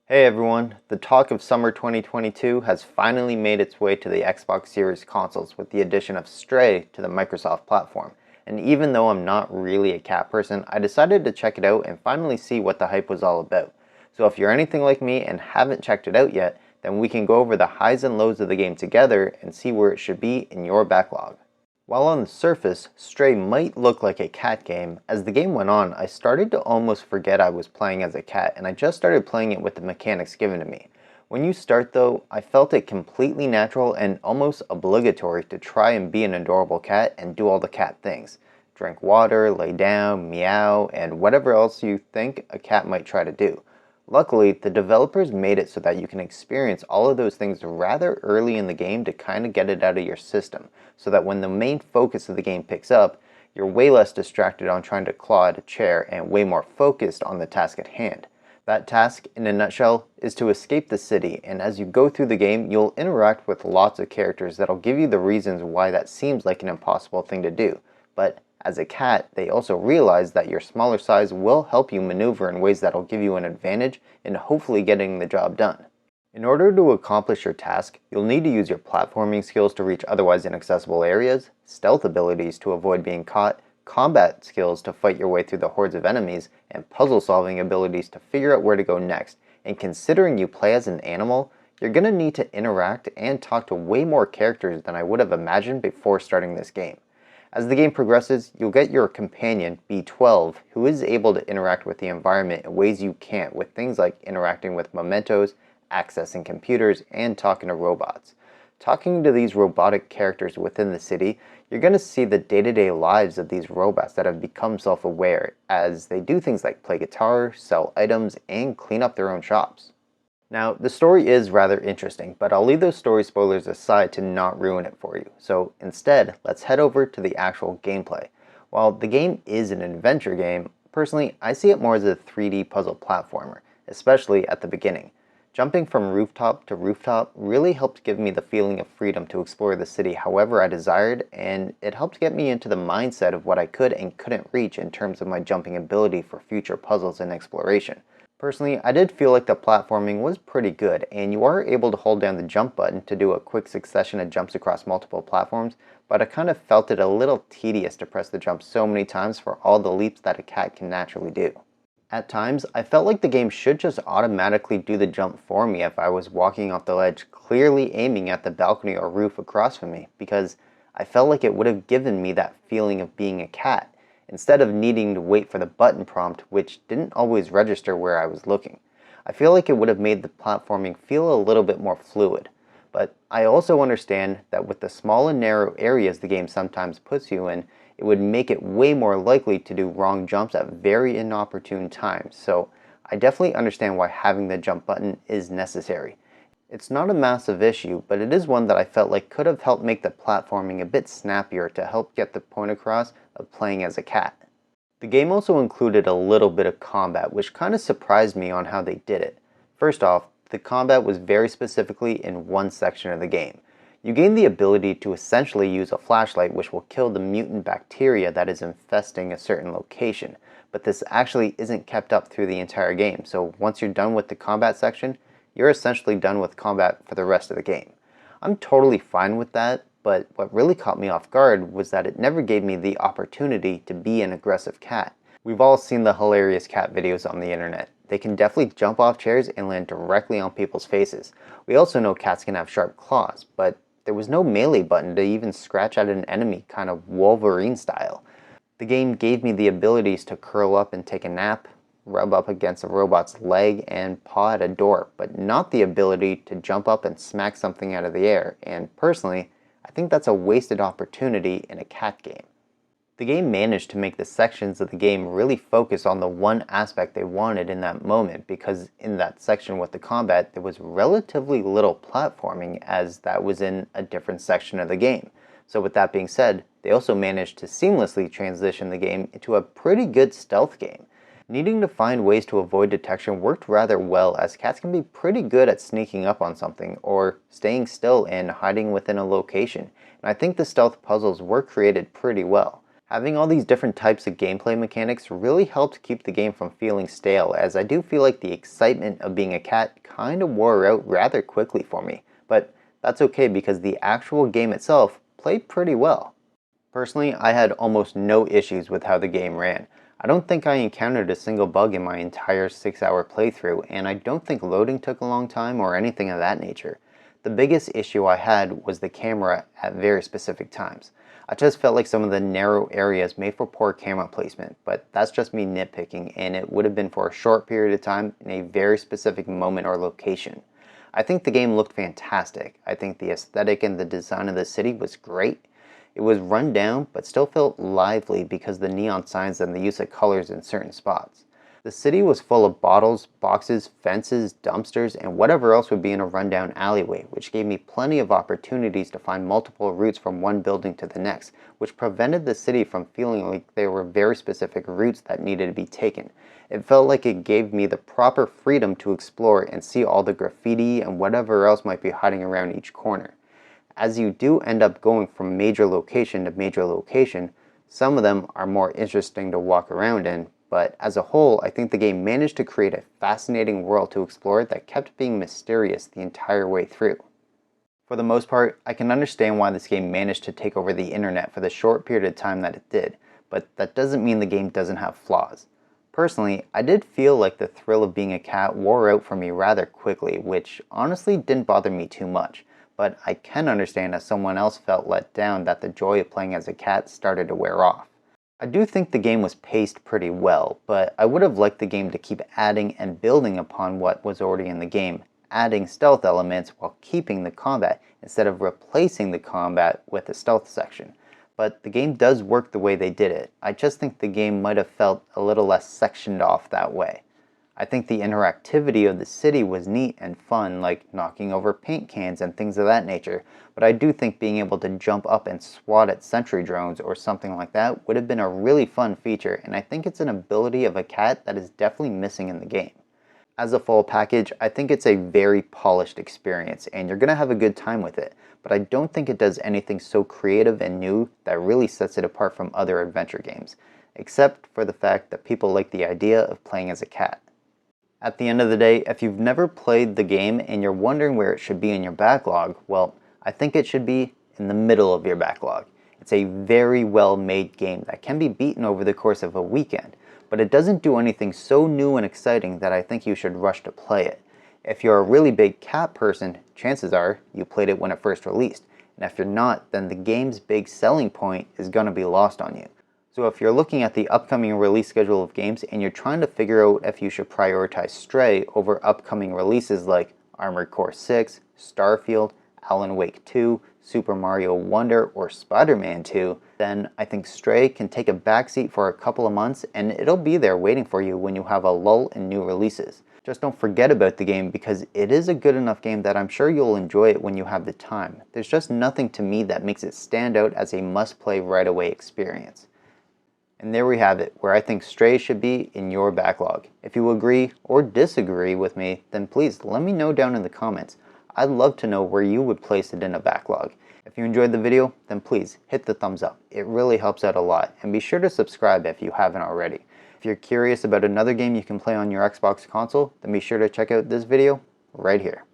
Hey everyone, the talk of summer 2022 has finally made its way to the Xbox Series consoles with the addition of Stray to the Microsoft platform. And even though I'm not really a cat person, I decided to check it out and finally see what the hype was all about. So if you're anything like me and haven't checked it out yet, then we can go over the highs and lows of the game together and see where it should be in your backlog. While on the surface, Stray might look like a cat game, as the game went on, I started to almost forget I was playing as a cat, and I just started playing it with the mechanics given to me. When you start though, I felt it completely natural and almost obligatory to try and be an adorable cat and do all the cat things. Drink water, lay down, meow, and whatever else you think a cat might try to do. Luckily, the developers made it so that you can experience all of those things rather early in the game to kind of get it out of your system, so that when the main focus of the game picks up, you're way less distracted on trying to claw at a chair and way more focused on the task at hand. That task, in a nutshell, is to escape the city, and as you go through the game, you'll interact with lots of characters that'll give you the reasons why that seems like an impossible thing to do. But as a cat, they also realize that your smaller size will help you maneuver in ways that'll give you an advantage in hopefully getting the job done. In order to accomplish your task, you'll need to use your platforming skills to reach otherwise inaccessible areas, stealth abilities to avoid being caught, combat skills to fight your way through the hordes of enemies, and puzzle solving abilities to figure out where to go next. And considering you play as an animal, you're going to need to interact and talk to way more characters than I would have imagined before starting this game. As the game progresses, you'll get your companion, B12, who is able to interact with the environment in ways you can't, with things like interacting with mementos, accessing computers, and talking to robots. Talking to these robotic characters within the city, you're going to see the day-to-day lives of these robots that have become self-aware, as they do things like play guitar, sell items, and clean up their own shops. Now, the story is rather interesting, but I'll leave those story spoilers aside to not ruin it for you. So instead, let's head over to the actual gameplay. While the game is an adventure game, personally, I see it more as a 3D puzzle platformer, especially at the beginning. Jumping from rooftop to rooftop really helped give me the feeling of freedom to explore the city however I desired, and it helped get me into the mindset of what I could and couldn't reach in terms of my jumping ability for future puzzles and exploration. Personally, I did feel like the platforming was pretty good, and you are able to hold down the jump button to do a quick succession of jumps across multiple platforms, but I kind of felt it a little tedious to press the jump so many times for all the leaps that a cat can naturally do. At times, I felt like the game should just automatically do the jump for me if I was walking off the ledge, clearly aiming at the balcony or roof across from me, because I felt like it would have given me that feeling of being a cat, instead of needing to wait for the button prompt, which didn't always register where I was looking. I feel like it would have made the platforming feel a little bit more fluid. But I also understand that with the small and narrow areas the game sometimes puts you in, it would make it way more likely to do wrong jumps at very inopportune times, so I definitely understand why having the jump button is necessary. It's not a massive issue, but it is one that I felt like could have helped make the platforming a bit snappier to help get the point across of playing as a cat. The game also included a little bit of combat, which kind of surprised me on how they did it. First off, the combat was very specifically in one section of the game. You gain the ability to essentially use a flashlight which will kill the mutant bacteria that is infesting a certain location, but this actually isn't kept up through the entire game, so once you're done with the combat section, you're essentially done with combat for the rest of the game. I'm totally fine with that, but what really caught me off guard was that it never gave me the opportunity to be an aggressive cat. We've all seen the hilarious cat videos on the internet. They can definitely jump off chairs and land directly on people's faces. We also know cats can have sharp claws, but there was no melee button to even scratch at an enemy, kind of Wolverine style. The game gave me the abilities to curl up and take a nap, rub up against a robot's leg, and paw at a door, but not the ability to jump up and smack something out of the air, and personally, I think that's a wasted opportunity in a cat game. The game managed to make the sections of the game really focus on the one aspect they wanted in that moment, because in that section with the combat there was relatively little platforming, as that was in a different section of the game. So with that being said, they also managed to seamlessly transition the game into a pretty good stealth game. Needing to find ways to avoid detection worked rather well, as cats can be pretty good at sneaking up on something, or staying still and hiding within a location, and I think the stealth puzzles were created pretty well. Having all these different types of gameplay mechanics really helped keep the game from feeling stale, as I do feel like the excitement of being a cat kind of wore out rather quickly for me, but that's okay because the actual game itself played pretty well. Personally, I had almost no issues with how the game ran. I don't think I encountered a single bug in my entire 6-hour playthrough, and I don't think loading took a long time or anything of that nature. The biggest issue I had was the camera at very specific times. I just felt like some of the narrow areas made for poor camera placement, but that's just me nitpicking, and it would have been for a short period of time in a very specific moment or location. I think the game looked fantastic. I think the aesthetic and the design of the city was great. It was run down, but still felt lively because of the neon signs and the use of colors in certain spots. The city was full of bottles, boxes, fences, dumpsters, and whatever else would be in a rundown alleyway, which gave me plenty of opportunities to find multiple routes from one building to the next, which prevented the city from feeling like there were very specific routes that needed to be taken. It felt like it gave me the proper freedom to explore and see all the graffiti and whatever else might be hiding around each corner. As you do end up going from major location to major location, some of them are more interesting to walk around in, but as a whole, I think the game managed to create a fascinating world to explore that kept being mysterious the entire way through. For the most part, I can understand why this game managed to take over the internet for the short period of time that it did, but that doesn't mean the game doesn't have flaws. Personally, I did feel like the thrill of being a cat wore out for me rather quickly, which honestly didn't bother me too much. But I can understand as someone else felt let down that the joy of playing as a cat started to wear off. I do think the game was paced pretty well, but I would have liked the game to keep adding and building upon what was already in the game, adding stealth elements while keeping the combat instead of replacing the combat with a stealth section. But the game does work the way they did it. I just think the game might have felt a little less sectioned off that way. I think the interactivity of the city was neat and fun, like knocking over paint cans and things of that nature, but I do think being able to jump up and swat at sentry drones or something like that would have been a really fun feature, and I think it's an ability of a cat that is definitely missing in the game. As a full package, I think it's a very polished experience, and you're going to have a good time with it, but I don't think it does anything so creative and new that really sets it apart from other adventure games, except for the fact that people like the idea of playing as a cat. At the end of the day, if you've never played the game and you're wondering where it should be in your backlog, well, I think it should be in the middle of your backlog. It's a very well made game that can be beaten over the course of a weekend, but it doesn't do anything so new and exciting that I think you should rush to play it. If you're a really big cat person, chances are you played it when it first released, and if you're not, then the game's big selling point is going to be lost on you. So if you're looking at the upcoming release schedule of games and you're trying to figure out if you should prioritize Stray over upcoming releases like Armored Core 6, Starfield, Alan Wake 2, Super Mario Wonder, or Spider-Man 2, then I think Stray can take a backseat for a couple of months and it'll be there waiting for you when you have a lull in new releases. Just don't forget about the game because it is a good enough game that I'm sure you'll enjoy it when you have the time. There's just nothing to me that makes it stand out as a must-play right away experience. And there we have it, where I think Stray should be in your backlog. If you agree or disagree with me, then please let me know down in the comments. I'd love to know where you would place it in a backlog. If you enjoyed the video, then please hit the thumbs up. It really helps out a lot, and be sure to subscribe if you haven't already. If you're curious about another game you can play on your Xbox console, then be sure to check out this video right here.